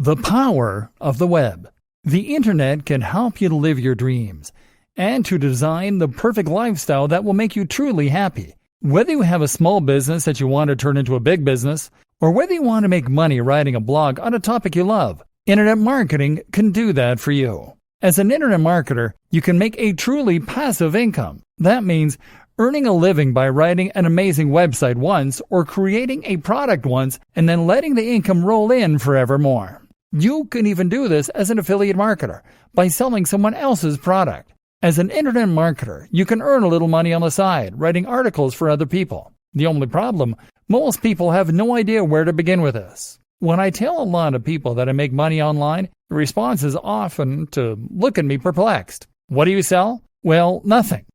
The power of the web. The internet can help you to live your dreams and to design the perfect lifestyle that will make you truly happy. Whether you have a small business that you want to turn into a big business, or whether you want to make money writing a blog on a topic you love, internet marketing can do that for you. As an internet marketer, you can make a truly passive income. That means earning a living by writing an amazing website once or creating a product once and then letting the income roll in forevermore. You can even do this as an affiliate marketer by selling someone else's product. As an internet marketer, you can earn a little money on the side, writing articles for other people. The only problem, most people have no idea where to begin with this. When I tell a lot of people that I make money online, the response is often to look at me perplexed. What do you sell? Well, nothing.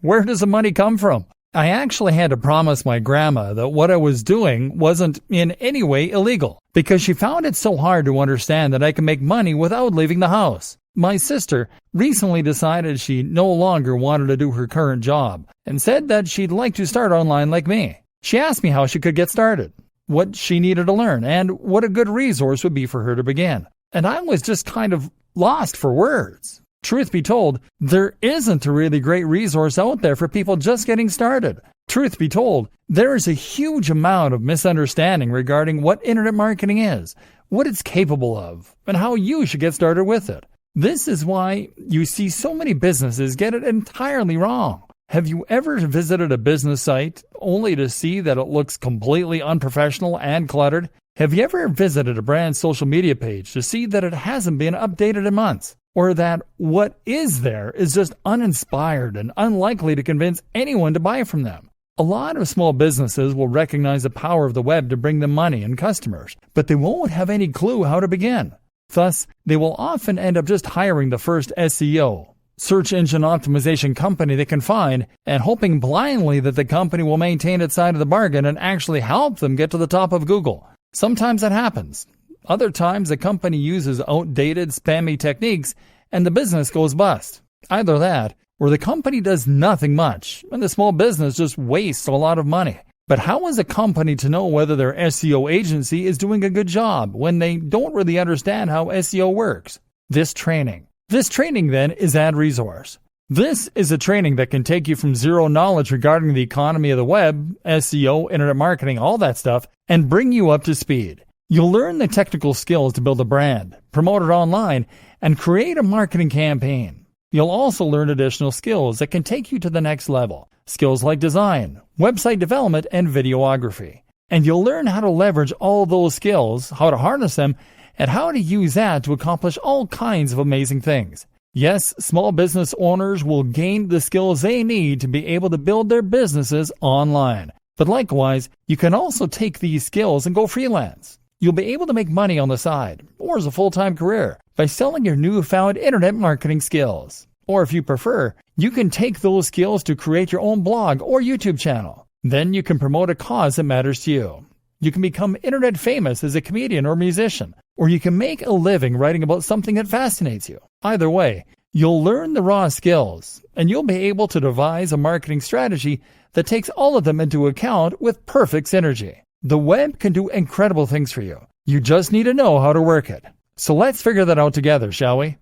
Where does the money come from? I actually had to promise my grandma that what I was doing wasn't in any way illegal, because she found it so hard to understand that I can make money without leaving the house. My sister recently decided she no longer wanted to do her current job and said that she'd like to start online like me. She asked me how she could get started, what she needed to learn, and what a good resource would be for her to begin. And I was just kind of lost for words. Truth be told, there isn't a really great resource out there for people just getting started. Truth be told, there is a huge amount of misunderstanding regarding what internet marketing is, what it's capable of, and how you should get started with it. This is why you see so many businesses get it entirely wrong. Have you ever visited a business site only to see that it looks completely unprofessional and cluttered? Have you ever visited a brand's social media page to see that it hasn't been updated in months? Or that what is there is just uninspired and unlikely to convince anyone to buy from them? A lot of small businesses will recognize the power of the web to bring them money and customers, but they won't have any clue how to begin. Thus, they will often end up just hiring the first SEO, search engine optimization company they can find, and hoping blindly that the company will maintain its side of the bargain and actually help them get to the top of Google. Sometimes that happens. Other times, the company uses outdated, spammy techniques and the business goes bust. Either that, or the company does nothing much and the small business just wastes a lot of money. But how is a company to know whether their SEO agency is doing a good job when they don't really understand how SEO works? This training then is Ad Resource. This is a training that can take you from zero knowledge regarding the economy of the web, SEO, internet marketing, all that stuff, and bring you up to speed. You'll learn the technical skills to build a brand, promote it online, and create a marketing campaign. You'll also learn additional skills that can take you to the next level. Skills like design, website development, and videography. And you'll learn how to leverage all those skills, how to harness them, and how to use that to accomplish all kinds of amazing things. Yes, small business owners will gain the skills they need to be able to build their businesses online. But likewise, you can also take these skills and go freelance. You'll be able to make money on the side, or as a full-time career, by selling your newfound internet marketing skills. Or if you prefer, you can take those skills to create your own blog or YouTube channel. Then you can promote a cause that matters to you. You can become internet famous as a comedian or musician, or you can make a living writing about something that fascinates you. Either way, you'll learn the raw skills, and you'll be able to devise a marketing strategy that takes all of them into account with perfect synergy. The web can do incredible things for you. You just need to know how to work it. So let's figure that out together, shall we?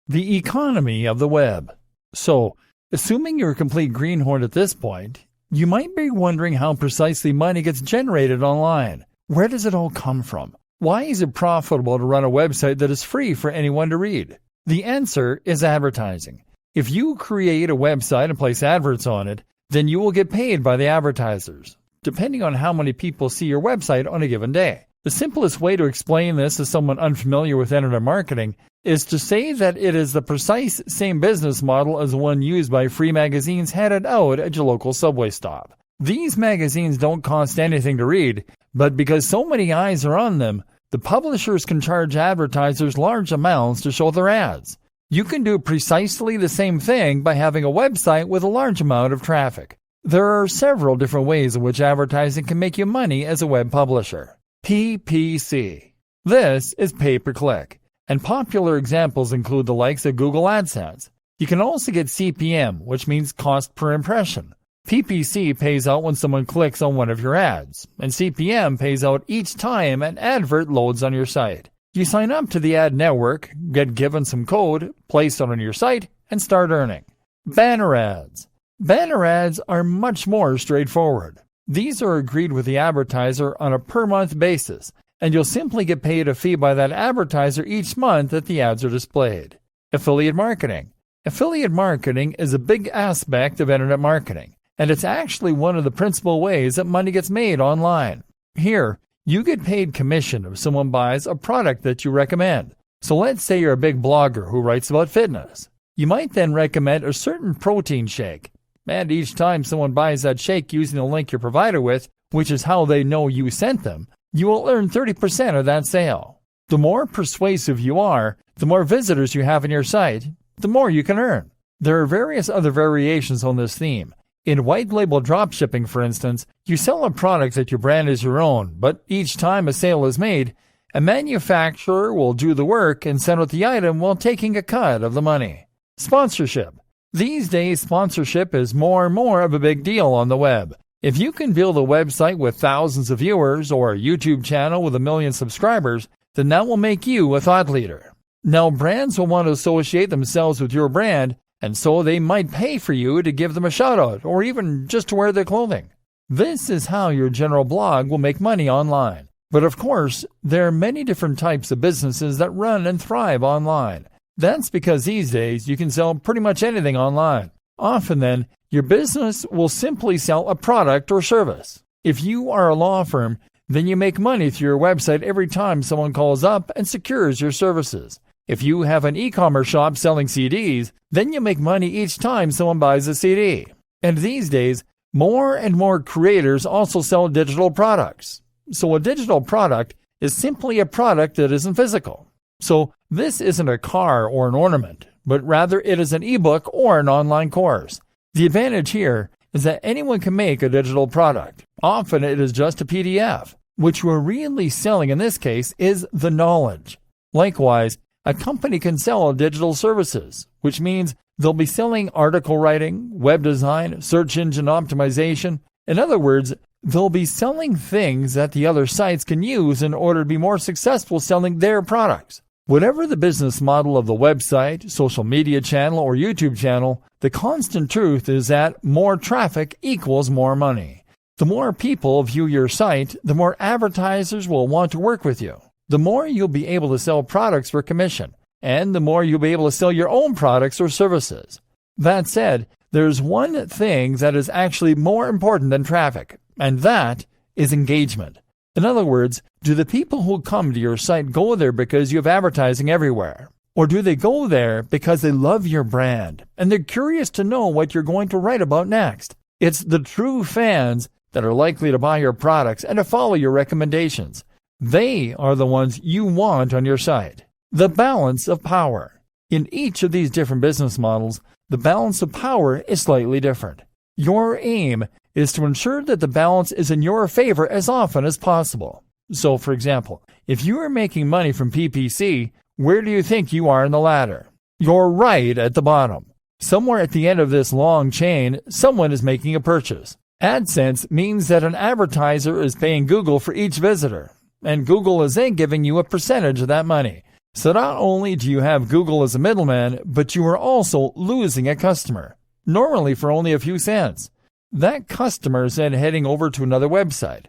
The economy of the web. So, assuming you're a complete greenhorn at this point, you might be wondering how precisely money gets generated online. Where does it all come from? Why is it profitable to run a website that is free for anyone to read? The answer is advertising. If you create a website and place adverts on it, then you will get paid by the advertisers, depending on how many people see your website on a given day. The simplest way to explain this to someone unfamiliar with internet marketing is to say that it is the precise same business model as the one used by free magazines handed out at your local subway stop. These magazines don't cost anything to read, but because so many eyes are on them, the publishers can charge advertisers large amounts to show their ads. You can do precisely the same thing by having a website with a large amount of traffic. There are several different ways in which advertising can make you money as a web publisher. PPC. This is pay-per-click, and popular examples include the likes of Google AdSense. You can also get CPM, which means cost per impression. PPC pays out when someone clicks on one of your ads, and CPM pays out each time an advert loads on your site. You sign up to the ad network, get given some code, place it on your site, and start earning. Banner ads. Banner ads are much more straightforward. These are agreed with the advertiser on a per-month basis, and you'll simply get paid a fee by that advertiser each month that the ads are displayed. Affiliate marketing. Affiliate marketing is a big aspect of internet marketing, and it's actually one of the principal ways that money gets made online. Here, you get paid commission if someone buys a product that you recommend. So let's say you're a big blogger who writes about fitness. You might then recommend a certain protein shake, and each time someone buys that shake using the link you're provided with, which is how they know you sent them, you will earn 30% of that sale. The more persuasive you are, the more visitors you have on your site, the more you can earn. There are various other variations on this theme. In white label dropshipping, for instance, you sell a product that you brand as your own, but each time a sale is made, a manufacturer will do the work and send out the item while taking a cut of the money. Sponsorship. These days, sponsorship is more and more of a big deal on the web. If you can build a website with thousands of viewers or a YouTube channel with 1 million subscribers, then that will make you a thought leader. Now, brands will want to associate themselves with your brand, and so they might pay for you to give them a shout-out or even just to wear their clothing. This is how your general blog will make money online. But of course, there are many different types of businesses that run and thrive online. That's because these days you can sell pretty much anything online. Often then, your business will simply sell a product or service. If you are a law firm, then you make money through your website every time someone calls up and secures your services. If you have an e-commerce shop selling CDs, then you make money each time someone buys a CD. And these days, more and more creators also sell digital products. So a digital product is simply a product that isn't physical. So this isn't a car or an ornament, but rather it is an ebook or an online course. The advantage here is that anyone can make a digital product. Often it is just a PDF. What you are really selling in this case is the knowledge. Likewise, a company can sell digital services, which means they'll be selling article writing, web design, search engine optimization. In other words, they'll be selling things that the other sites can use in order to be more successful selling their products. Whatever the business model of the website, social media channel, or YouTube channel, the constant truth is that more traffic equals more money. The more people view your site, the more advertisers will want to work with you. The more you'll be able to sell products for commission, and the more you'll be able to sell your own products or services. That said, there's one thing that is actually more important than traffic, and that is engagement. In other words, do the people who come to your site go there because you have advertising everywhere? Or do they go there because they love your brand and they're curious to know what you're going to write about next? It's the true fans that are likely to buy your products and to follow your recommendations. They are the ones you want on your site. The balance of power. In each of these different business models, the balance of power is slightly different. Your aim is to ensure that the balance is in your favor as often as possible. So, for example, if you are making money from PPC, where do you think you are in the ladder? You're right at the bottom. Somewhere at the end of this long chain, someone is making a purchase. AdSense means that an advertiser is paying Google for each visitor, and Google is then giving you a percentage of that money. So not only do you have Google as a middleman, but you are also losing a customer, normally for only a few cents. That customer is then heading over to another website,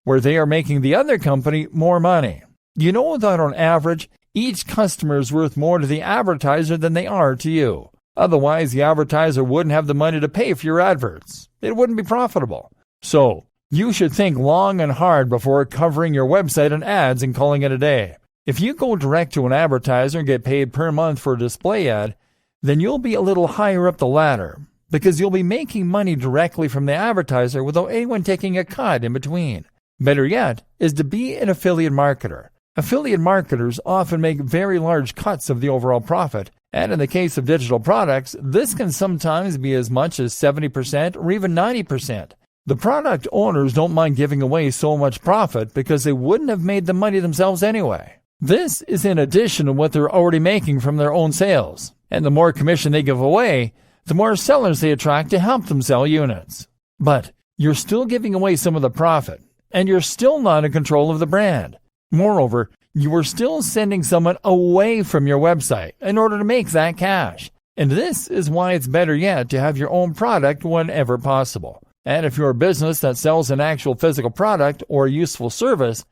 where they are making the other company more money. You know that on average, each customer is worth more to the advertiser than they are to you. Otherwise, the advertiser wouldn't have the money to pay for your adverts. It wouldn't be profitable. So, you should think long and hard before covering your website and ads and calling it a day. If you go direct to an advertiser and get paid per month for a display ad, then you'll be a little higher up the ladder, because you'll be making money directly from the advertiser without anyone taking a cut in between. Better yet is to be an affiliate marketer. Affiliate marketers often make very large cuts of the overall profit, and in the case of digital products, this can sometimes be as much as 70% or even 90%. The product owners don't mind giving away so much profit because they wouldn't have made the money themselves anyway. This is in addition to what they're already making from their own sales, and the more commission they give away, the more sellers they attract to help them sell units. But you're still giving away some of the profit, and you're still not in control of the brand. Moreover, you are still sending someone away from your website in order to make that cash. And this is why it's better yet to have your own product whenever possible. And if you're a business that sells an actual physical product or a useful service,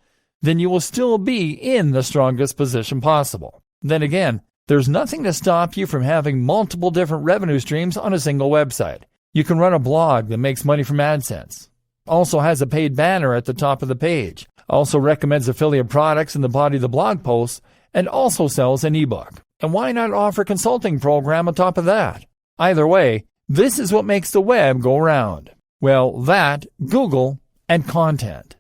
then you will still be in the strongest position possible. Then again, there's nothing to stop you from having multiple different revenue streams on a single website. You can run a blog that makes money from AdSense, also has a paid banner at the top of the page, also recommends affiliate products in the body of the blog post, and also sells an ebook. And why not offer a consulting program on top of that? Either way, this is what makes the web go round. Well, that, Google, and content.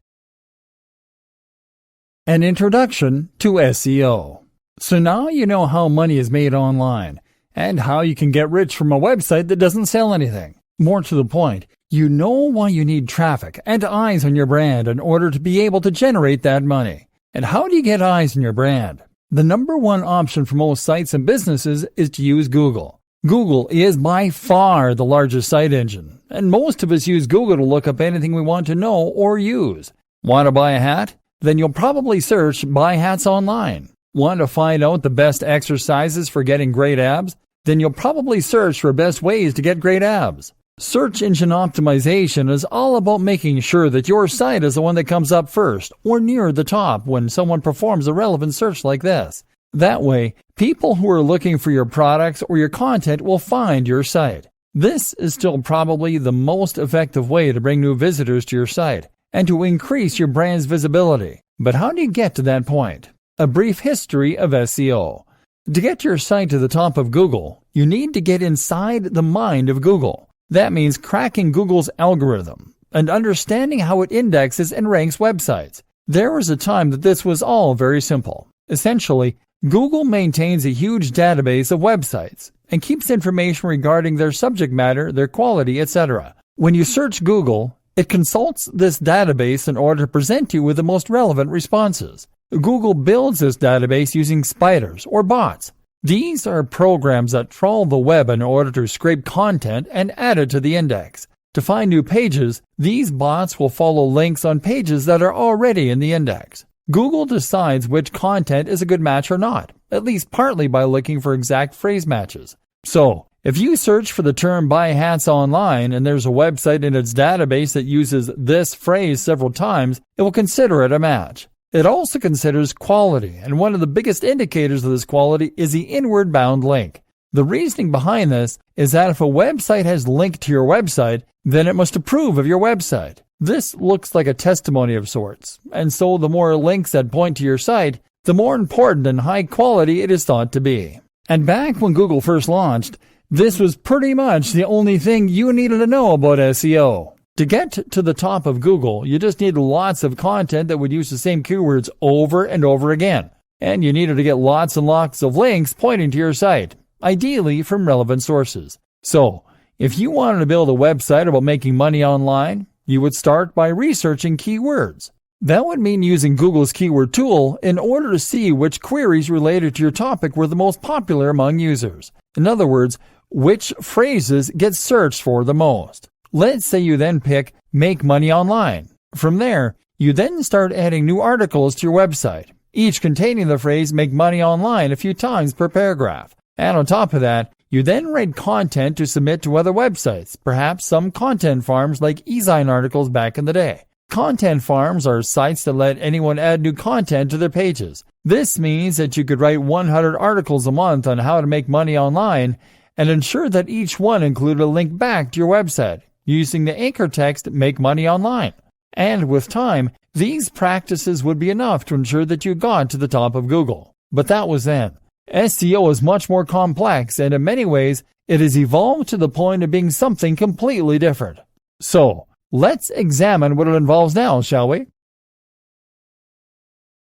An introduction to SEO. So now you know how money is made online, and how you can get rich from a website that doesn't sell anything. More to the point, you know why you need traffic and eyes on your brand in order to be able to generate that money. And how do you get eyes on your brand? The number one option for most sites and businesses is to use Google. Google is by far the largest site engine, and most of us use Google to look up anything we want to know or use. Want to buy a hat? Then you'll probably search Buy Hats online. Want to find out the best exercises for getting great abs? Then you'll probably search for best ways to get great abs. Search engine optimization is all about making sure that your site is the one that comes up first or near the top when someone performs a relevant search like this. That way, people who are looking for your products or your content will find your site. This is still probably the most effective way to bring new visitors to your site and to increase your brand's visibility. But how do you get to that point? A brief history of SEO. To get your site to the top of Google, you need to get inside the mind of Google. That means cracking Google's algorithm and understanding how it indexes and ranks websites. There was a time that this was all very simple. Essentially, Google maintains a huge database of websites and keeps information regarding their subject matter, their quality, etc. When you search Google, it consults this database in order to present you with the most relevant responses. Google builds this database using spiders or bots. These are programs that trawl the web in order to scrape content and add it to the index. To find new pages, these bots will follow links on pages that are already in the index. Google decides which content is a good match or not, at least partly by looking for exact phrase matches. So, if you search for the term buy hats online and there's a website in its database that uses this phrase several times, it will consider it a match. It also considers quality, and one of the biggest indicators of this quality is the inward bound link. The reasoning behind this is that if a website has linked to your website, then it must approve of your website. This looks like a testimony of sorts, and so the more links that point to your site, the more important and high quality it is thought to be. And back when Google first launched, this was pretty much the only thing you needed to know about SEO. To get to the top of Google, you just needed lots of content that would use the same keywords over and over again. And you needed to get lots and lots of links pointing to your site, ideally from relevant sources. So, if you wanted to build a website about making money online, you would start by researching keywords. That would mean using Google's keyword tool in order to see which queries related to your topic were the most popular among users. In other words, which phrases get searched for the most. Let's say you then pick Make Money Online. From there, you then start adding new articles to your website, each containing the phrase Make Money Online a few times per paragraph. And on top of that, you then write content to submit to other websites, perhaps some content farms like eZine articles back in the day. Content farms are sites that let anyone add new content to their pages. This means that you could write 100 articles a month on how to make money online and ensure that each one included a link back to your website, using the anchor text Make Money Online. And with time, these practices would be enough to ensure that you got to the top of Google. But that was then. SEO is much more complex, and in many ways, it has evolved to the point of being something completely different. So, let's examine what it involves now, shall we?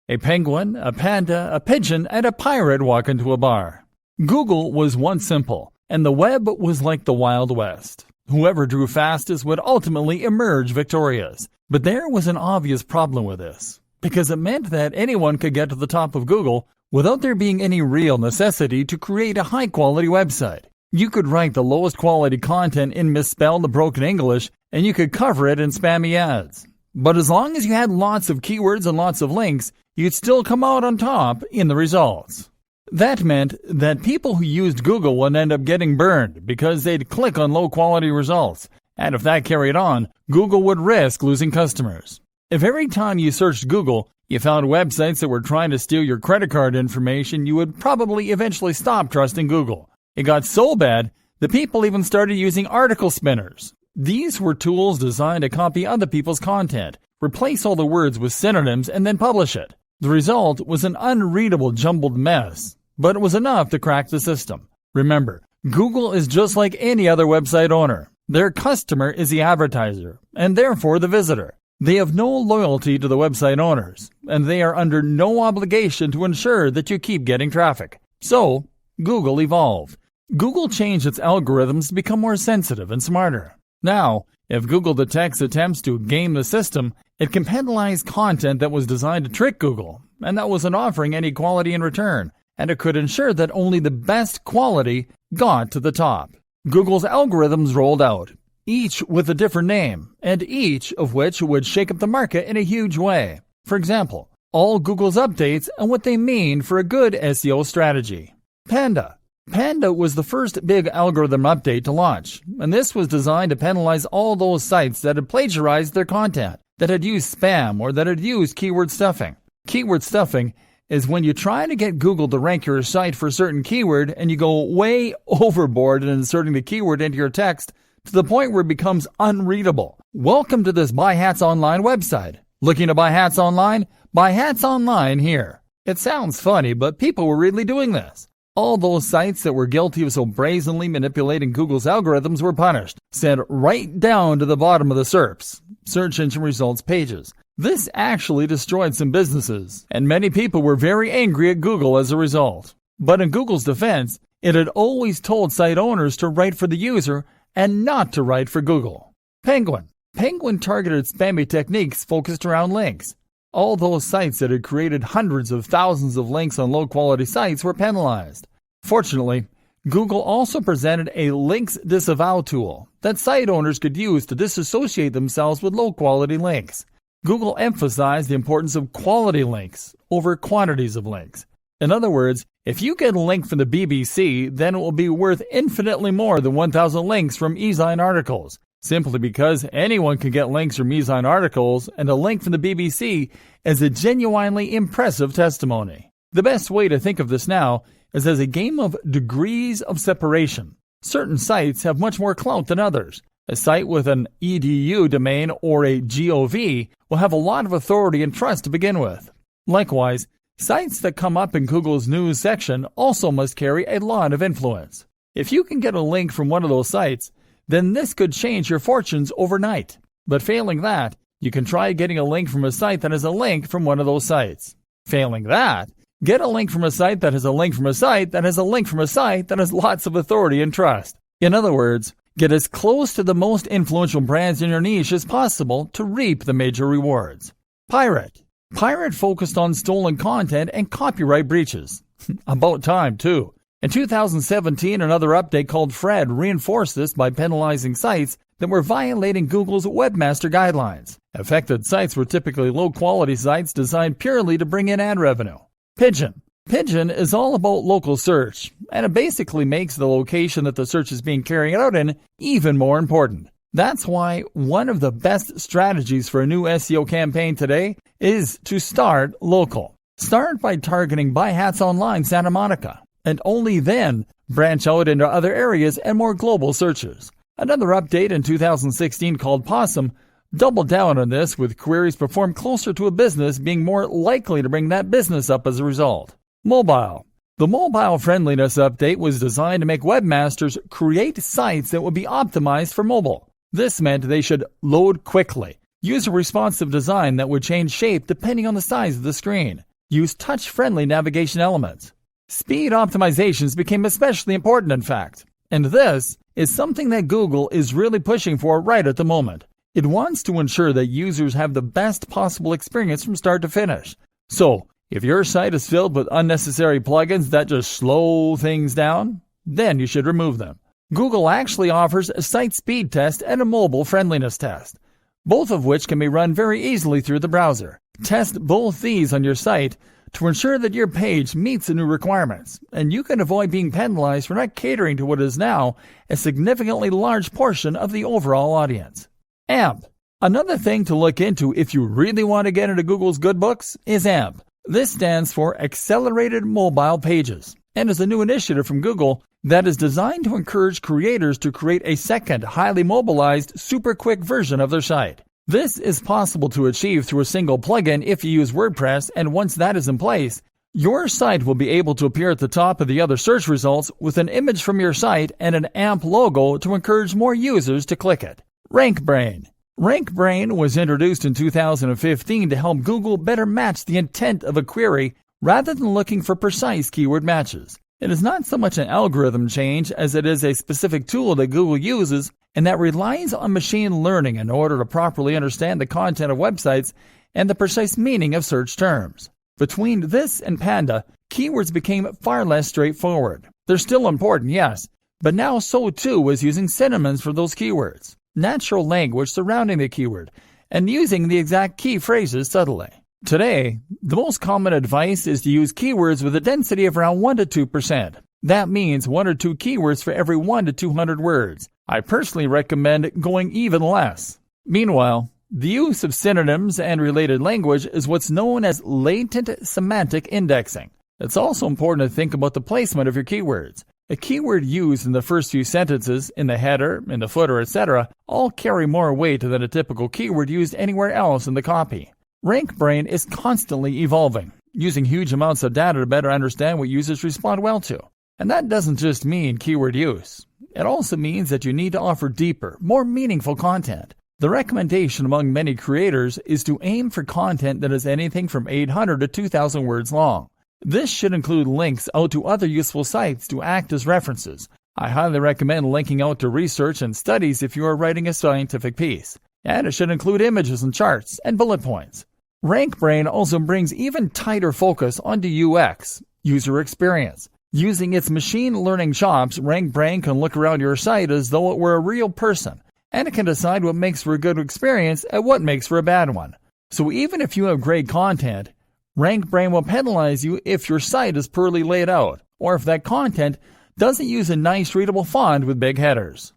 A penguin, a panda, a pigeon, and a pirate walk into a bar. Google was once simple, and the web was like the Wild West. Whoever drew fastest would ultimately emerge victorious. But there was an obvious problem with this, because it meant that anyone could get to the top of Google without there being any real necessity to create a high-quality website. You could write the lowest quality content in misspelled broken English, and you could cover it in spammy ads. But as long as you had lots of keywords and lots of links, you'd still come out on top in the results. That meant that people who used Google would end up getting burned because they'd click on low-quality results. And if that carried on, Google would risk losing customers. If every time you searched Google, you found websites that were trying to steal your credit card information, you would probably eventually stop trusting Google. It got so bad that people even started using article spinners. These were tools designed to copy other people's content, replace all the words with synonyms, and then publish it. The result was an unreadable jumbled mess, but it was enough to crack the system. Remember, Google is just like any other website owner. Their customer is the advertiser, and therefore the visitor. They have no loyalty to the website owners, and they are under no obligation to ensure that you keep getting traffic. So, Google evolved. Google changed its algorithms to become more sensitive and smarter. Now, if Google detects attempts to game the system, it can penalize content that was designed to trick Google, and that wasn't offering any quality in return, and it could ensure that only the best quality got to the top. Google's algorithms rolled out, each with a different name, and each of which would shake up the market in a huge way. For example, all Google's updates and what they mean for a good SEO strategy. Panda. Panda was the first big algorithm update to launch, and this was designed to penalize all those sites that had plagiarized their content, that had used spam, or that had used keyword stuffing. Keyword stuffing is when you try to get Google to rank your site for a certain keyword and you go way overboard in inserting the keyword into your text to the point where it becomes unreadable. Welcome to this Buy Hats Online website. Looking to buy hats online? Buy hats online here. It sounds funny, but people were really doing this. All those sites that were guilty of so brazenly manipulating Google's algorithms were punished, sent right down to the bottom of the SERPs, search engine results pages. This actually destroyed some businesses, and many people were very angry at Google as a result. But in Google's defense, it had always told site owners to write for the user and not to write for Google. Penguin. Penguin targeted spammy techniques focused around links. All those sites that had created hundreds of thousands of links on low-quality sites were penalized. Fortunately, Google also presented a links disavow tool that site owners could use to disassociate themselves with low-quality links. Google emphasized the importance of quality links over quantities of links. In other words, if you get a link from the BBC, then it will be worth infinitely more than 1,000 links from e-zine articles, simply because anyone can get links from e-zine articles, and a link from the BBC is a genuinely impressive testimony. The best way to think of this now is as a game of degrees of separation. Certain sites have much more clout than others. A site with an .edu domain or a .gov will have a lot of authority and trust to begin with. Likewise, sites that come up in Google's news section also must carry a lot of influence. If you can get a link from one of those sites, then this could change your fortunes overnight. But failing that, you can try getting a link from a site that has a link from one of those sites. Failing that, get a link from a site that has a link from a site that has a link from a site that has lots of authority and trust. In other words, get as close to the most influential brands in your niche as possible to reap the major rewards. Pirate. Pirate focused on stolen content and copyright breaches. About time, too. In 2017, another update called Fred reinforced this by penalizing sites that were violating Google's webmaster guidelines. Affected sites were typically low-quality sites designed purely to bring in ad revenue. Pigeon. Pigeon is all about local search, and it basically makes the location that the search is being carried out in even more important. That's why one of the best strategies for a new SEO campaign today is to start local. Start by targeting Buy Hats Online Santa Monica, and only then branch out into other areas and more global searches. Another update in 2016 called Possum doubled down on this, with queries performed closer to a business being more likely to bring that business up as a result. Mobile. The mobile friendliness update was designed to make webmasters create sites that would be optimized for mobile. This meant they should load quickly, use a responsive design that would change shape depending on the size of the screen, use touch-friendly navigation elements. Speed optimizations became especially important, in fact, and this is something that Google is really pushing for right at the moment. It wants to ensure that users have the best possible experience from start to finish. So, if your site is filled with unnecessary plugins that just slow things down, then you should remove them. Google actually offers a site speed test and a mobile friendliness test, both of which can be run very easily through the browser. Test both these on your site to ensure that your page meets the new requirements, and you can avoid being penalized for not catering to what is now a significantly large portion of the overall audience. AMP. Another thing to look into if you really want to get into Google's good books is AMP. This stands for Accelerated Mobile Pages, and is a new initiative from Google that is designed to encourage creators to create a second, highly mobilized, super quick version of their site. This is possible to achieve through a single plugin if you use WordPress, and once that is in place, your site will be able to appear at the top of the other search results with an image from your site and an AMP logo to encourage more users to click it. RankBrain. RankBrain was introduced in 2015 to help Google better match the intent of a query rather than looking for precise keyword matches. It is not so much an algorithm change as it is a specific tool that Google uses and that relies on machine learning in order to properly understand the content of websites and the precise meaning of search terms. Between this and Panda, keywords became far less straightforward. They're still important, yes, but now so too is using synonyms for those keywords, natural language surrounding the keyword, and using the exact key phrases subtly. Today, the most common advice is to use keywords with a density of around 1 to 2%. That means 1 or 2 keywords for every 1 to 200 words. I personally recommend going even less. Meanwhile, the use of synonyms and related language is what's known as latent semantic indexing. It's also important to think about the placement of your keywords. A keyword used in the first few sentences, in the header, in the footer, etc., all carry more weight than a typical keyword used anywhere else in the copy. RankBrain is constantly evolving, using huge amounts of data to better understand what users respond well to. And that doesn't just mean keyword use. It also means that you need to offer deeper, more meaningful content. The recommendation among many creators is to aim for content that is anything from 800 to 2,000 words long. This should include links out to other useful sites to act as references. I highly recommend linking out to research and studies if you are writing a scientific piece. And it should include images and charts and bullet points. RankBrain also brings even tighter focus onto UX, user experience. Using its machine learning chops, RankBrain can look around your site as though it were a real person, and it can decide what makes for a good experience and what makes for a bad one. So even if you have great content, RankBrain will penalize you if your site is poorly laid out, or if that content doesn't use a nice readable font with big headers.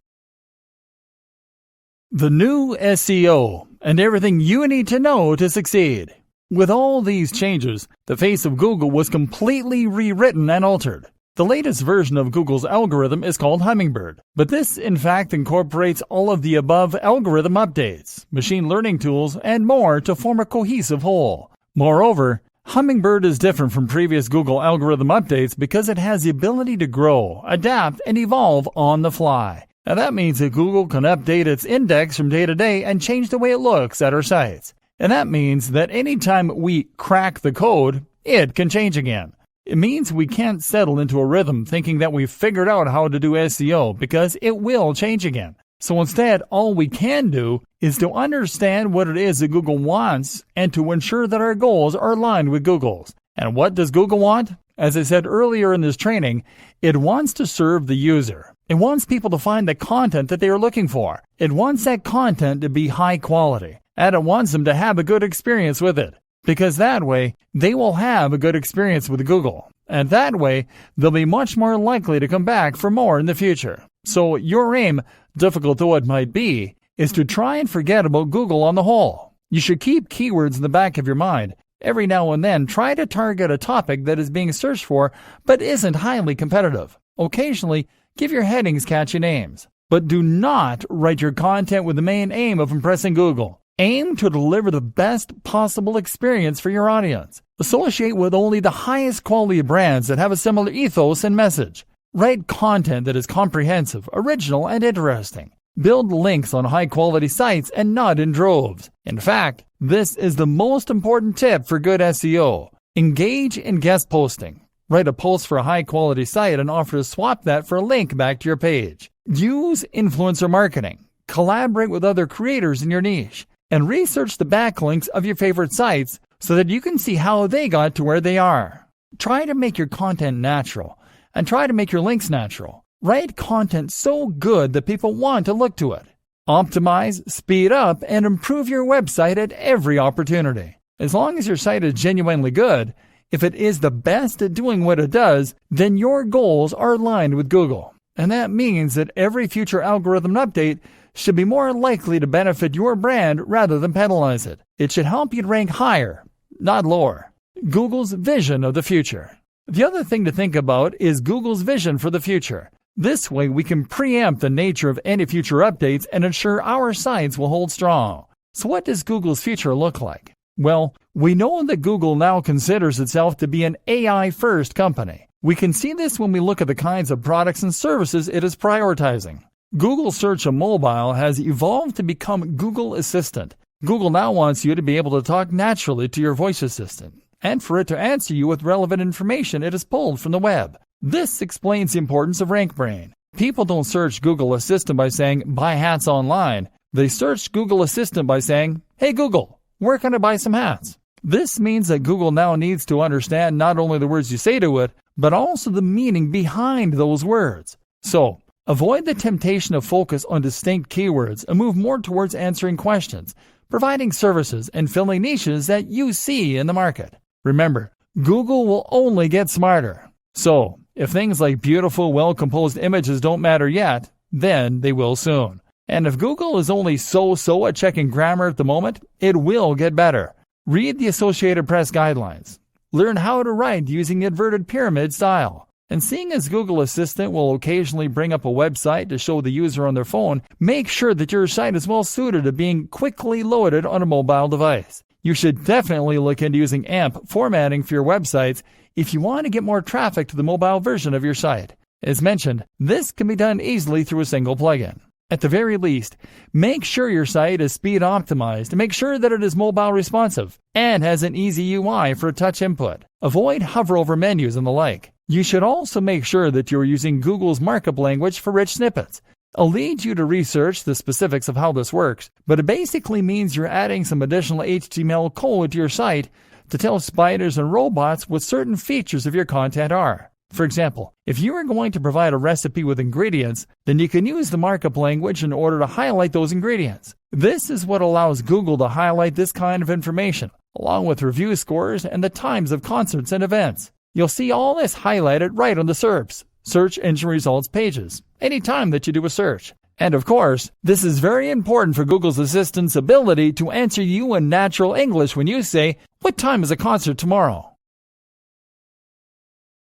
The new SEO, and everything you need to know to succeed. With all these changes, the face of Google was completely rewritten and altered. The latest version of Google's algorithm is called Hummingbird, but this in fact incorporates all of the above algorithm updates, machine learning tools, and more to form a cohesive whole. Moreover, Hummingbird is different from previous Google algorithm updates because it has the ability to grow, adapt, and evolve on the fly. And that means that Google can update its index from day to day and change the way it looks at our sites. And that means that anytime we crack the code, it can change again. It means we can't settle into a rhythm thinking that we've figured out how to do SEO because it will change again. So instead, all we can do is to understand what it is that Google wants and to ensure that our goals are aligned with Google's. And what does Google want? As I said earlier in this training, it wants to serve the user. It wants people to find the content that they are looking for. It wants that content to be high quality. And it wants them to have a good experience with it. Because that way, they will have a good experience with Google. And that way, they'll be much more likely to come back for more in the future. So your aim, difficult though it might be, is to try and forget about Google on the whole. You should keep keywords in the back of your mind. Every now and then, try to target a topic that is being searched for but isn't highly competitive. Occasionally, give your headings catchy names. But do not write your content with the main aim of impressing Google. Aim to deliver the best possible experience for your audience. Associate with only the highest quality brands that have a similar ethos and message. Write content that is comprehensive, original, and interesting. Build links on high-quality sites and not in droves. In fact, this is the most important tip for good SEO. Engage in guest posting. Write a post for a high-quality site and offer to swap that for a link back to your page. Use influencer marketing. Collaborate with other creators in your niche. And research the backlinks of your favorite sites so that you can see how they got to where they are. Try to make your content natural, and try to make your links natural. Write content so good that people want to look to it. Optimize, speed up, and improve your website at every opportunity. As long as your site is genuinely good, if it is the best at doing what it does, then your goals are aligned with Google. And that means that every future algorithm update should be more likely to benefit your brand rather than penalize it. It should help you rank higher, not lower. Google's vision of the future. The other thing to think about is Google's vision for the future. This way we can preempt the nature of any future updates and ensure our sites will hold strong. So what does Google's future look like? Well, we know that Google now considers itself to be an AI-first company. We can see this when we look at the kinds of products and services it is prioritizing. Google Search on mobile has evolved to become Google Assistant. Google now wants you to be able to talk naturally to your voice assistant, and for it to answer you with relevant information it has pulled from the web. This explains the importance of RankBrain. People don't search Google Assistant by saying, buy hats online. They search Google Assistant by saying, hey Google, where can I buy some hats? This means that Google now needs to understand not only the words you say to it, but also the meaning behind those words. So, avoid the temptation to focus on distinct keywords and move more towards answering questions, providing services, and filling niches that you see in the market. Remember, Google will only get smarter. So, if things like beautiful, well-composed images don't matter yet, then they will soon. And if Google is only so-so at checking grammar at the moment, it will get better. Read the Associated Press guidelines. Learn how to write using the inverted pyramid style. And seeing as Google Assistant will occasionally bring up a website to show the user on their phone, make sure that your site is well suited to being quickly loaded on a mobile device. You should definitely look into using AMP formatting for your websites if you want to get more traffic to the mobile version of your site. As mentioned, this can be done easily through a single plugin. At the very least, make sure your site is speed optimized and make sure that it is mobile responsive and has an easy UI for touch input. Avoid hover over menus and the like. You should also make sure that you are using Google's markup language for rich snippets. I'll lead you to research the specifics of how this works, but it basically means you're adding some additional HTML code to your site to tell spiders and robots what certain features of your content are. For example, if you are going to provide a recipe with ingredients, then you can use the markup language in order to highlight those ingredients. This is what allows Google to highlight this kind of information, along with review scores and the times of concerts and events. You'll see all this highlighted right on the SERPs, Search Engine Results pages, anytime that you do a search. And of course, this is very important for Google's Assistant's ability to answer you in natural English when you say, what time is a concert tomorrow?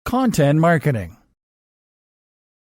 Content marketing.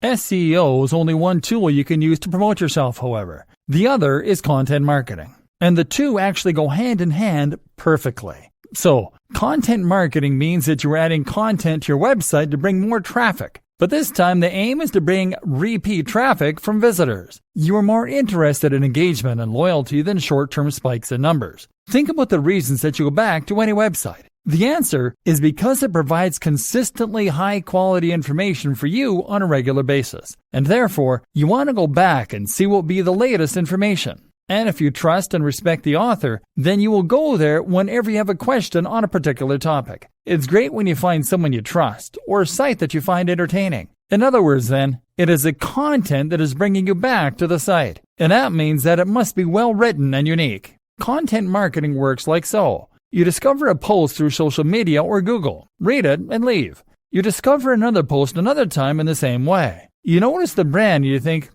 SEO is only one tool you can use to promote yourself, however. The other is content marketing. And the two actually go hand in hand perfectly. So, content marketing means that you're adding content to your website to bring more traffic. But this time the aim is to bring repeat traffic from visitors. You are more interested in engagement and loyalty than short-term spikes in numbers. Think about the reasons that you go back to any website. The answer is because it provides consistently high-quality information for you on a regular basis. And therefore, you want to go back and see what will be the latest information. And if you trust and respect the author, then you will go there whenever you have a question on a particular topic. It's great when you find someone you trust or a site that you find entertaining. In other words, then, it is the content that is bringing you back to the site. And that means that it must be well written and unique. Content marketing works like so. You discover a post through social media or Google, read it, and leave. You discover another post another time in the same way. You notice the brand and you think,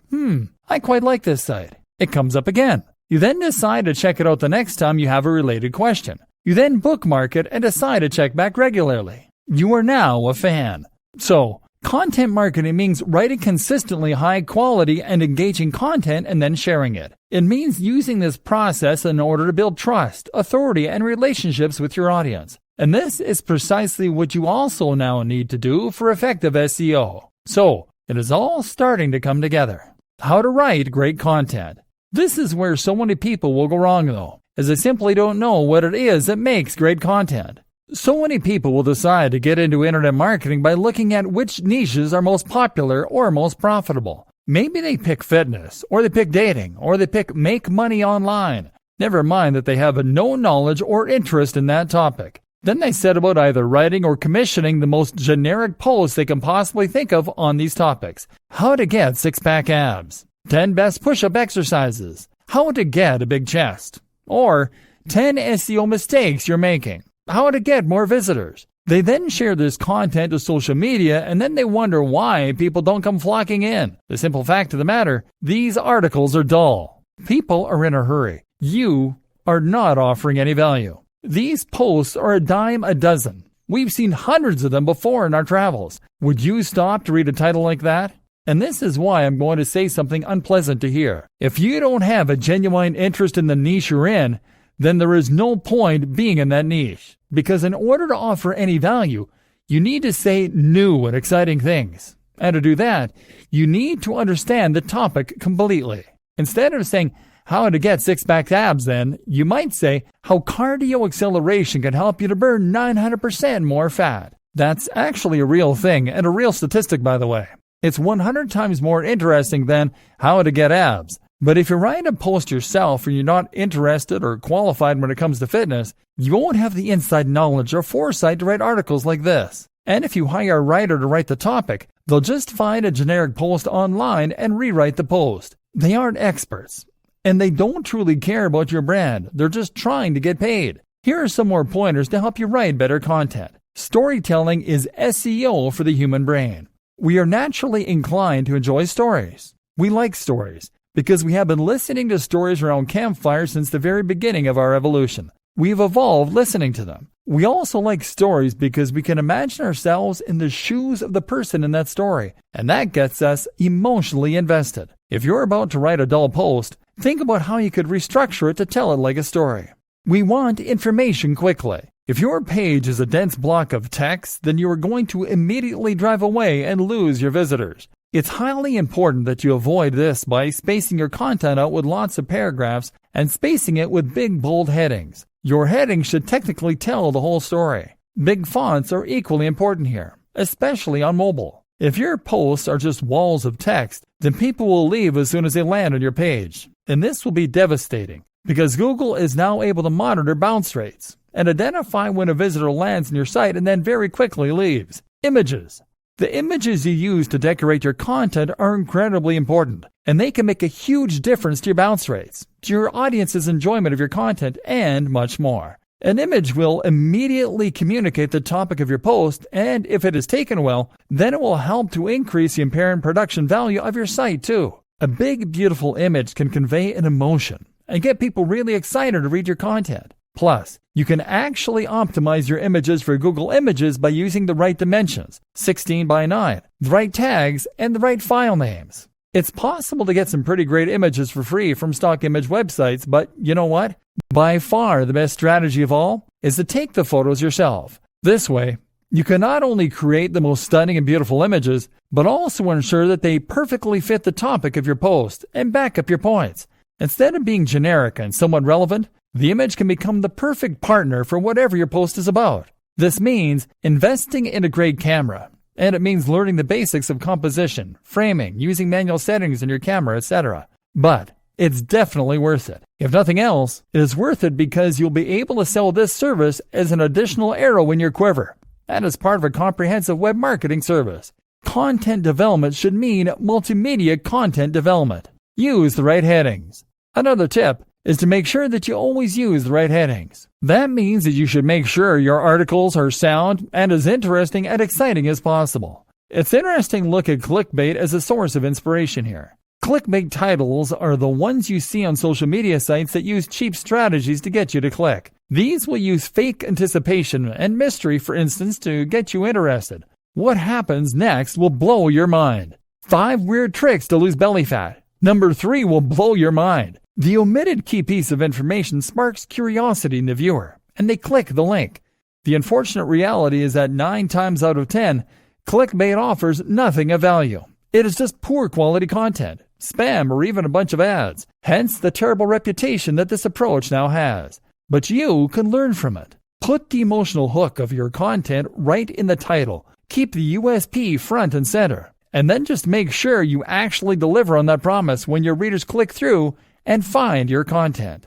I quite like this site. It comes up again. You then decide to check it out the next time you have a related question. You then bookmark it and decide to check back regularly. You are now a fan. So, content marketing means writing consistently high quality and engaging content and then sharing it. It means using this process in order to build trust, authority, and relationships with your audience. And this is precisely what you also now need to do for effective SEO. So, it is all starting to come together. How to write great content. This is where so many people will go wrong though, as they simply don't know what it is that makes great content. So many people will decide to get into internet marketing by looking at which niches are most popular or most profitable. Maybe they pick fitness, or they pick dating, or they pick make money online. Never mind that they have no knowledge or interest in that topic. Then they set about either writing or commissioning the most generic posts they can possibly think of on these topics. How to get six-pack abs, 10 best push-up exercises, how to get a big chest, or 10 SEO mistakes you're making, how to get more visitors. They then share this content to social media, and then they wonder why people don't come flocking in. The simple fact of the matter, these articles are dull. People are in a hurry. You are not offering any value. These posts are a dime a dozen. We've seen hundreds of them before in our travels. Would you stop to read a title like that? And this is why I'm going to say something unpleasant to hear. If you don't have a genuine interest in the niche you're in, then there is no point being in that niche. Because in order to offer any value, you need to say new and exciting things. And to do that, you need to understand the topic completely. Instead of saying, how to get six-pack abs, then, you might say, how cardio acceleration can help you to burn 900% more fat. That's actually a real thing, and a real statistic, by the way. It's 100 times more interesting than how to get abs. But if you write a post yourself and you're not interested or qualified when it comes to fitness, you won't have the inside knowledge or foresight to write articles like this. And if you hire a writer to write the topic, they'll just find a generic post online and rewrite the post. They aren't experts, and they don't truly care about your brand. They're just trying to get paid. Here are some more pointers to help you write better content. Storytelling is SEO for the human brain. We are naturally inclined to enjoy stories. We like stories because we have been listening to stories around campfires since the very beginning of our evolution. We've evolved listening to them. We also like stories because we can imagine ourselves in the shoes of the person in that story, and that gets us emotionally invested. If you're about to write a dull post, think about how you could restructure it to tell it like a story. We want information quickly. If your page is a dense block of text, then you are going to immediately drive away and lose your visitors. It's highly important that you avoid this by spacing your content out with lots of paragraphs and spacing it with big, bold headings. Your headings should technically tell the whole story. Big fonts are equally important here, especially on mobile. If your posts are just walls of text, then people will leave as soon as they land on your page. And this will be devastating because Google is now able to monitor bounce rates and identify when a visitor lands on your site and then very quickly leaves. Images. The images you use to decorate your content are incredibly important, and they can make a huge difference to your bounce rates, to your audience's enjoyment of your content, and much more. An image will immediately communicate the topic of your post, and if it is taken well, then it will help to increase the apparent production value of your site too. A big, beautiful image can convey an emotion and get people really excited to read your content. Plus, you can actually optimize your images for Google Images by using the right dimensions, 16 by 9, the right tags, and the right file names. It's possible to get some pretty great images for free from stock image websites, but you know what? By far the best strategy of all is to take the photos yourself. This way, you can not only create the most stunning and beautiful images, but also ensure that they perfectly fit the topic of your post and back up your points. Instead of being generic and somewhat relevant, the image can become the perfect partner for whatever your post is about. This means investing in a great camera, and it means learning the basics of composition, framing, using manual settings in your camera, etc. But it's definitely worth it. If nothing else, it is worth it because you'll be able to sell this service as an additional arrow in your quiver, and as part of a comprehensive web marketing service. Content development should mean multimedia content development. Use the right headings. Another tip is to make sure that you always use the right headings. That means that you should make sure your articles are sound and as interesting and exciting as possible. It's interesting to look at clickbait as a source of inspiration here. Clickbait titles are the ones you see on social media sites that use cheap strategies to get you to click. These will use fake anticipation and mystery, for instance, to get you interested. What happens next will blow your mind. 5 weird tricks to lose belly fat. Number 3 will blow your mind. The omitted key piece of information sparks curiosity in the viewer, and they click the link. The unfortunate reality is that 9 times out of 10, clickbait offers nothing of value. It is just poor quality content, spam, or even a bunch of ads. Hence the terrible reputation that this approach now has. But you can learn from it. Put the emotional hook of your content right in the title. Keep the USP front and center. And then just make sure you actually deliver on that promise when your readers click through and find your content.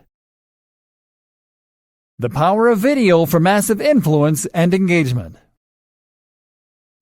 The power of video for massive influence and engagement.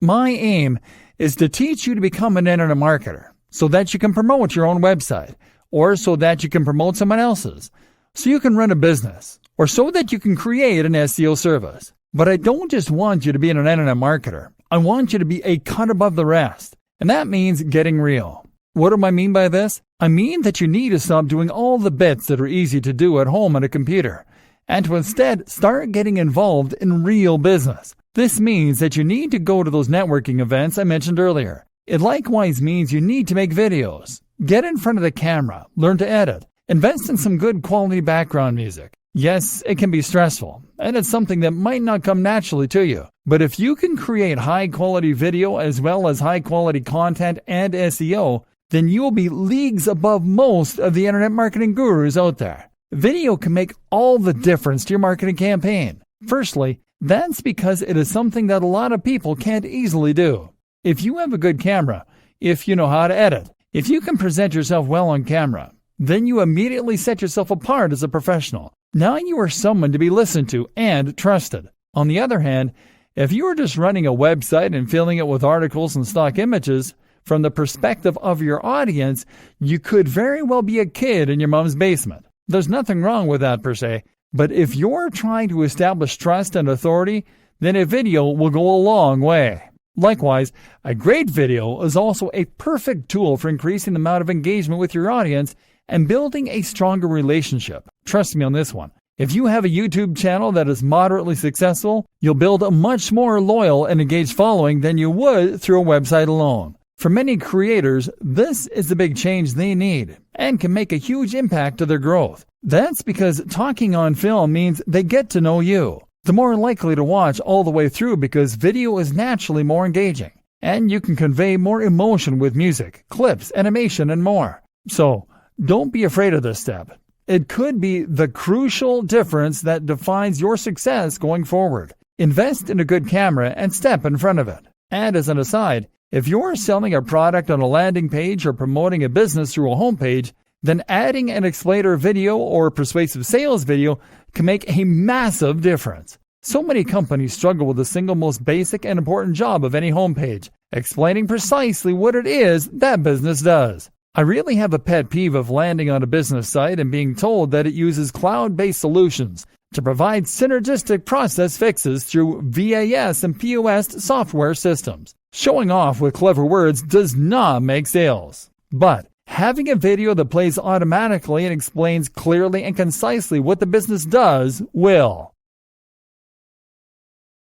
My aim is to teach you to become an internet marketer so that you can promote your own website, or so that you can promote someone else's, so you can run a business, or so that you can create an SEO service. But I don't just want you to be an internet marketer. I want you to be a cut above the rest. And that means getting real. What do I mean by this? I mean that you need to stop doing all the bits that are easy to do at home on a computer, and to instead start getting involved in real business. This means that you need to go to those networking events I mentioned earlier. It likewise means you need to make videos. Get in front of the camera, learn to edit, invest in some good quality background music. Yes, it can be stressful, and it's something that might not come naturally to you. But if you can create high-quality video as well as high-quality content and SEO, then you will be leagues above most of the internet marketing gurus out there. Video can make all the difference to your marketing campaign. Firstly, that's because it is something that a lot of people can't easily do. If you have a good camera, if you know how to edit, if you can present yourself well on camera, then you immediately set yourself apart as a professional. Now you are someone to be listened to and trusted. On the other hand, if you are just running a website and filling it with articles and stock images, from the perspective of your audience, you could very well be a kid in your mom's basement. There's nothing wrong with that per se, but if you're trying to establish trust and authority, then a video will go a long way. Likewise, a great video is also a perfect tool for increasing the amount of engagement with your audience and building a stronger relationship. Trust me on this one. If you have a YouTube channel that is moderately successful, you'll build a much more loyal and engaged following than you would through a website alone. For many creators, this is the big change they need and can make a huge impact to their growth. That's because talking on film means they get to know you. They're more likely to watch all the way through because video is naturally more engaging, and you can convey more emotion with music, clips, animation, and more. So, don't be afraid of this step. It could be the crucial difference that defines your success going forward. Invest in a good camera and step in front of it. And as an aside, if you're selling a product on a landing page or promoting a business through a homepage, then adding an explainer video or persuasive sales video can make a massive difference. So many companies struggle with the single most basic and important job of any homepage, explaining precisely what it is that business does. I really have a pet peeve of landing on a business site and being told that it uses cloud-based solutions to provide synergistic process fixes through VAS and POS software systems. Showing off with clever words does not make sales. But having a video that plays automatically and explains clearly and concisely what the business does will.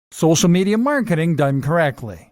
Social media marketing done correctly.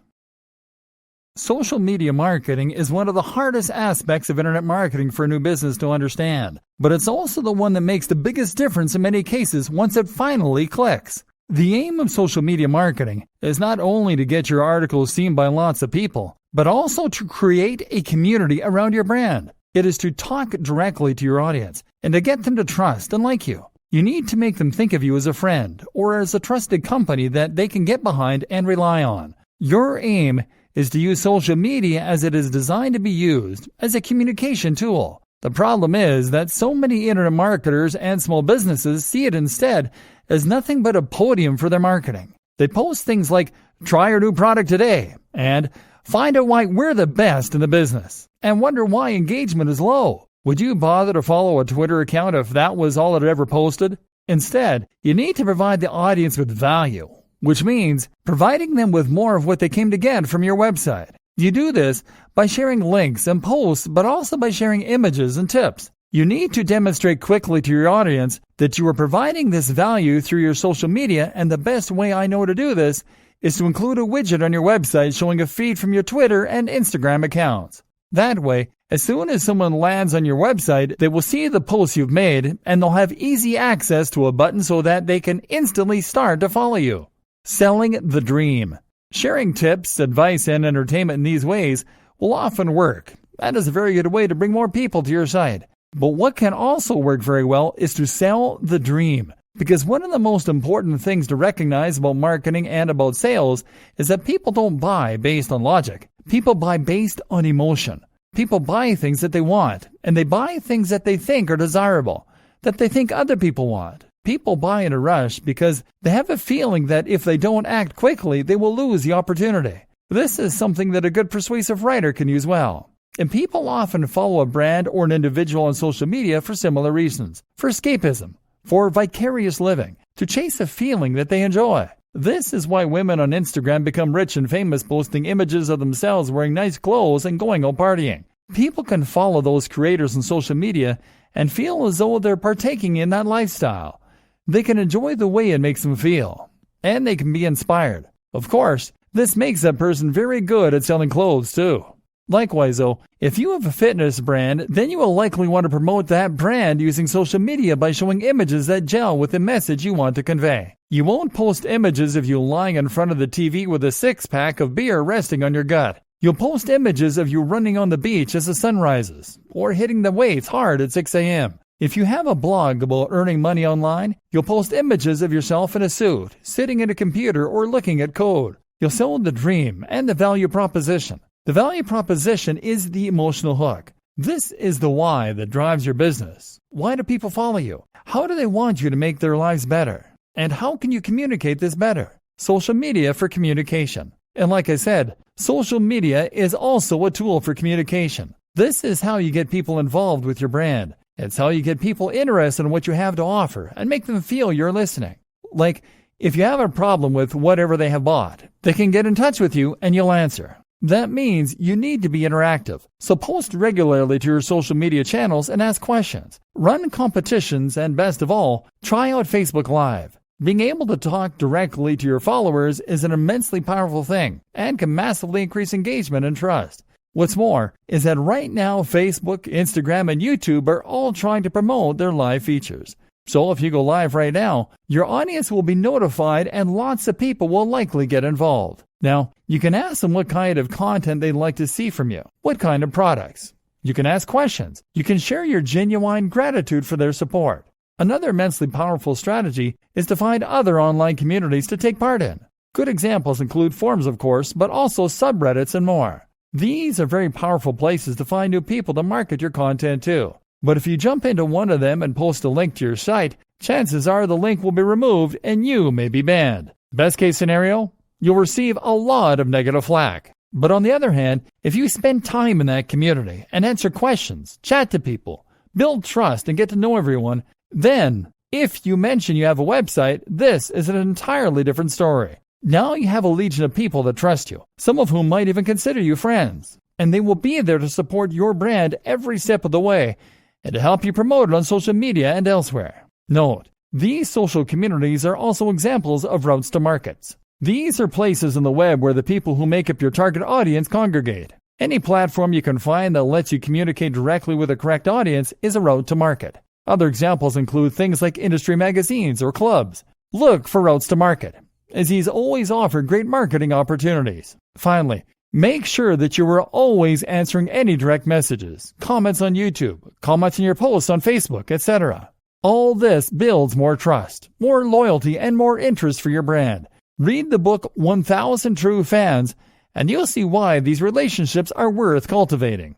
Social media marketing is one of the hardest aspects of internet marketing for a new business to understand, but it's also the one that makes the biggest difference in many cases once it finally clicks. The aim of social media marketing is not only to get your articles seen by lots of people, but also to create a community around your brand. It is to talk directly to your audience and to get them to trust and like you. You need to make them think of you as a friend or as a trusted company that they can get behind and rely on. Your aim is to use social media as it is designed to be used as a communication tool. The problem is that so many internet marketers and small businesses see it instead as nothing but a podium for their marketing. They post things like, "Try our new product today," and "Find out why we're the best in the business," and wonder why engagement is low. Would you bother to follow a Twitter account if that was all it ever posted? Instead, you need to provide the audience with value, which means providing them with more of what they came to get from your website. You do this by sharing links and posts, but also by sharing images and tips. You need to demonstrate quickly to your audience that you are providing this value through your social media, and the best way I know to do this is to include a widget on your website showing a feed from your Twitter and Instagram accounts. That way, as soon as someone lands on your website, they will see the posts you've made, and they'll have easy access to a button so that they can instantly start to follow you. Selling the dream. Sharing tips, advice, and entertainment in these ways will often work. That is a very good way to bring more people to your site. But what can also work very well is to sell the dream. Because one of the most important things to recognize about marketing and about sales is that people don't buy based on logic. People buy based on emotion. People buy things that they want, and they buy things that they think are desirable, that they think other people want. People buy in a rush because they have a feeling that if they don't act quickly, they will lose the opportunity. This is something that a good persuasive writer can use well. And people often follow a brand or an individual on social media for similar reasons. For escapism, for vicarious living, to chase a feeling that they enjoy. This is why women on Instagram become rich and famous, posting images of themselves wearing nice clothes and going out partying. People can follow those creators on social media and feel as though they're partaking in that lifestyle. They can enjoy the way it makes them feel, and they can be inspired. Of course, this makes that person very good at selling clothes too. Likewise though, if you have a fitness brand, then you will likely want to promote that brand using social media by showing images that gel with the message you want to convey. You won't post images of you lying in front of the TV with a six-pack of beer resting on your gut. You'll post images of you running on the beach as the sun rises, or hitting the weights hard at 6 a.m. If you have a blog about earning money online, you'll post images of yourself in a suit, sitting at a computer or looking at code. You'll sell the dream and the value proposition. The value proposition is the emotional hook. This is the why that drives your business. Why do people follow you? How do they want you to make their lives better? And how can you communicate this better? Social media for communication. And like I said, social media is also a tool for communication. This is how you get people involved with your brand. It's how you get people interested in what you have to offer and make them feel you're listening. Like, if you have a problem with whatever they have bought, they can get in touch with you and you'll answer. That means you need to be interactive. So post regularly to your social media channels and ask questions. Run competitions and best of all, try out Facebook Live. Being able to talk directly to your followers is an immensely powerful thing and can massively increase engagement and trust. What's more is that right now Facebook, Instagram, and YouTube are all trying to promote their live features. So if you go live right now, your audience will be notified and lots of people will likely get involved. Now, you can ask them what kind of content they'd like to see from you, what kind of products. You can ask questions. You can share your genuine gratitude for their support. Another immensely powerful strategy is to find other online communities to take part in. Good examples include forums, of course, but also subreddits and more. These are very powerful places to find new people to market your content to. But if you jump into one of them and post a link to your site, chances are the link will be removed and you may be banned. Best case scenario, you'll receive a lot of negative flack. But on the other hand, if you spend time in that community and answer questions, chat to people, build trust and get to know everyone, then if you mention you have a website, this is an entirely different story. Now you have a legion of people that trust you, some of whom might even consider you friends, and they will be there to support your brand every step of the way and to help you promote it on social media and elsewhere. Note, these social communities are also examples of routes to markets. These are places on the web where the people who make up your target audience congregate. Any platform you can find that lets you communicate directly with the correct audience is a route to market. Other examples include things like industry magazines or clubs. Look for routes to market, as these always offer great marketing opportunities. Finally, make sure that you are always answering any direct messages, comments on YouTube, comments in your posts on Facebook, etc. All this builds more trust, more loyalty, and more interest for your brand. Read the book 1000 True Fans, and you'll see why these relationships are worth cultivating.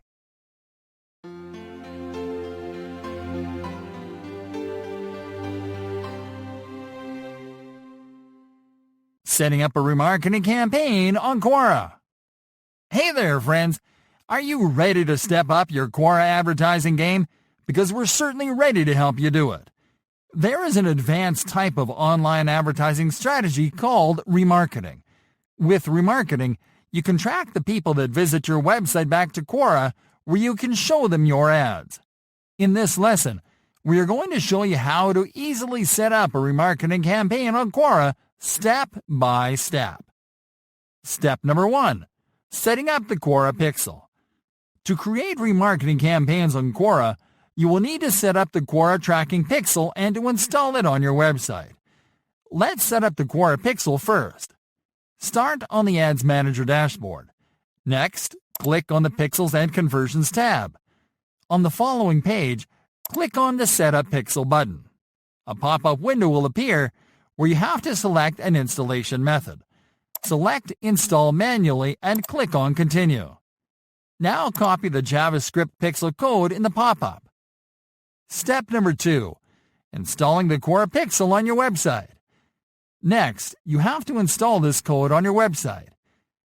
Setting up a remarketing campaign on Quora. Hey there, friends. Are you ready to step up your Quora advertising game? Because we're certainly ready to help you do it. There is an advanced type of online advertising strategy called remarketing. With remarketing, you can track the people that visit your website back to Quora, where you can show them your ads. In this lesson, we are going to show you how to easily set up a remarketing campaign on Quora step by step. Step number 1. Setting up the Quora pixel. To create remarketing campaigns on Quora, you will need to set up the Quora tracking pixel and to install it on your website. Let's set up the Quora pixel first. Start on the Ads Manager dashboard. Next, click on the Pixels and Conversions tab. On the following page, click on the Setup Pixel button. A pop-up window will appear where you have to select an installation method. Select Install Manually and click on Continue. Now copy the JavaScript pixel code in the pop-up. Step number 2. installing the core pixel on your website. Next, you have to install this code on your website.